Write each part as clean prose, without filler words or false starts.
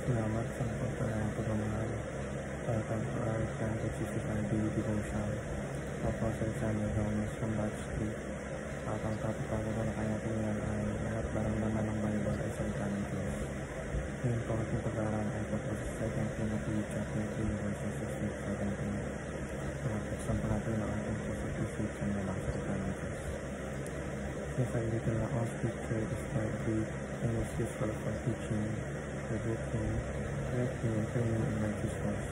Salamat sa pagmamahal. Welcome to our 365 daily devotion. Apostle Samuel Gomez from Batch 3. At ang topic na natin ngayon ay lahat barang naman ng Bible ay salita ng Diyos. Ngayon po ating pag-aaral ay tungkol sa 2 Timothy chapter 3 verses 16 to 17. Nakapagsan pa natin ang ating puso-isip sa nalang salita ng Diyos. Yes, I written na all scripture is God-breathed and is useful for teaching, rebuking, correcting, and training in righteousness,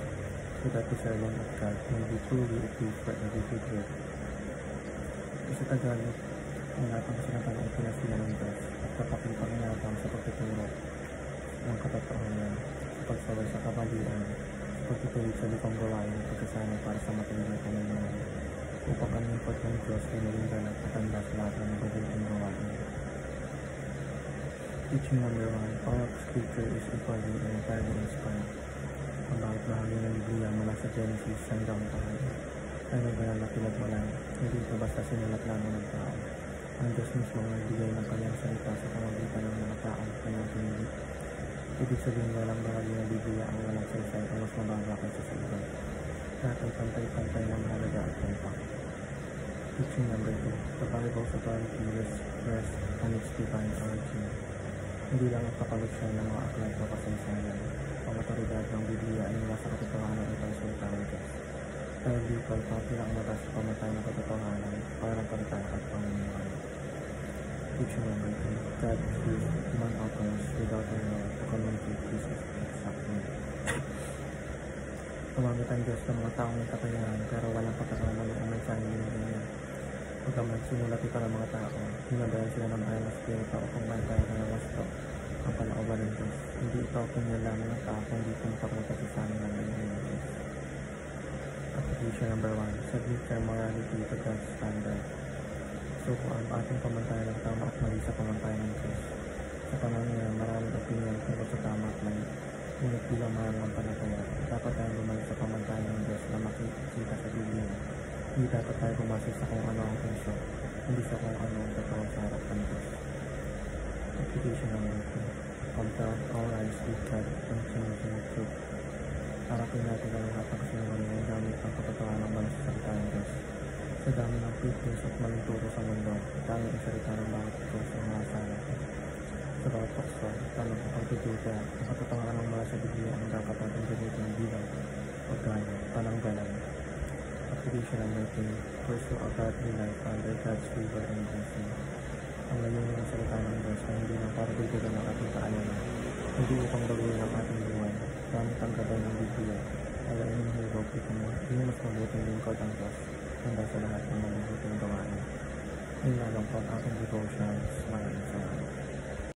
so that the servant of God may be truly equipped for every good work. Sa Tagalog, ang lahat ng kasinatan ay pinasila ng Diyos at kapakitang inabang sa pagtuturo ng katotohanan, sa pagsaway sa kabalian, sa pagtutuloy sa lupang gawain at pagkasana para sa matuloy na pamumuhay, upang ang lingkod ng Diyos ay maging ganap at handa sa lahat ng mabubuting gawain. Teaching number 1, all of Scripture is equally and entirely inspired. Ang bawat bahagi ng Biblia mula sa Genesis hanggang Bahagi ay may banal na pinagmulan. Hindi ito basta sinulat lamang ng tao. Ang Diyos mismo ang nagbigay ng kanyang salita sa pamamagitan ng mga taong kanyang pinili. Ibig sabihin walang bahagi ng Biblia ang walang salita ay mas mababa kaysa sa iba. Lahat ay pantay-pantay ng mahalaga at tumpak. Teaching number 2, the Bible's authority rests on its divine origin. Hindi lang nagpapalot siya ng mga aklat o kasaysayan. Ang autoridad ng Biblia ay mula sa katotohanan ng salita ng Diyos. Dahil dito ay papilang mata sa pamatay ng katotohanan para pagtaya at pamumuhay. Teaching number 3, God used human authors without a law to communicate His exact word. Tumamit ang Diyos ng mga taong may kakayahan pero walang pagkakaman ng mensahe ng Biblia. Pagkaman sinulat ito ng mga tao, hinabayan sila ng banal na spirito upang bantayan ng gusto ang panauban ng Diyos. Hindi ito pinalaman ng tao kung di ito makapunta sa samin ng Diyos. Application number 1, submit your morality to God's standard. So kung ang ating pamantayan ng tama at mali sa pamantayan ng Diyos. Sa panahon ngayon, maraming opinion tungkol sa tama at mali. Ngunit bilang mananampalataya, dapat tayong bumalik sa pamantayan ng Diyos na makikita sa Biblia. Hindi dapat tayo bumasa sa kung ano ang puso, hindi sa kung ano ang totoo sa harap ng Diyos. Application number 2, compare all eyes with God and changing truth. Harapin natin ang lahat ng kasinungalingan gamit ang katotohanan ng banal sa salita ng Diyos. Sa dami ng fake news at maling turo sa mundo, tanging ang salita ng bawat ito sa mga sala. Sa bawat pakso, tanong ang pagdududa, ang katotohanan mula sa Biblia ang dapat natin gamitin bilang pagkaya, pananggalan. Application number 3, pursue a godly life under God's favor and blessing. Ang layunin ng salita ng Diyos ay hindi lang para dugtugan ng ating kaalaman, hindi upang baguhin ang ating buhay. Gamit ang gabay ng Biblia, ay inihirog itong mas mabuting lingkod ang Diyos, handa sa lahat ng mabubuting gawain. Yun lang po ang ating devotions. Maraming salamat.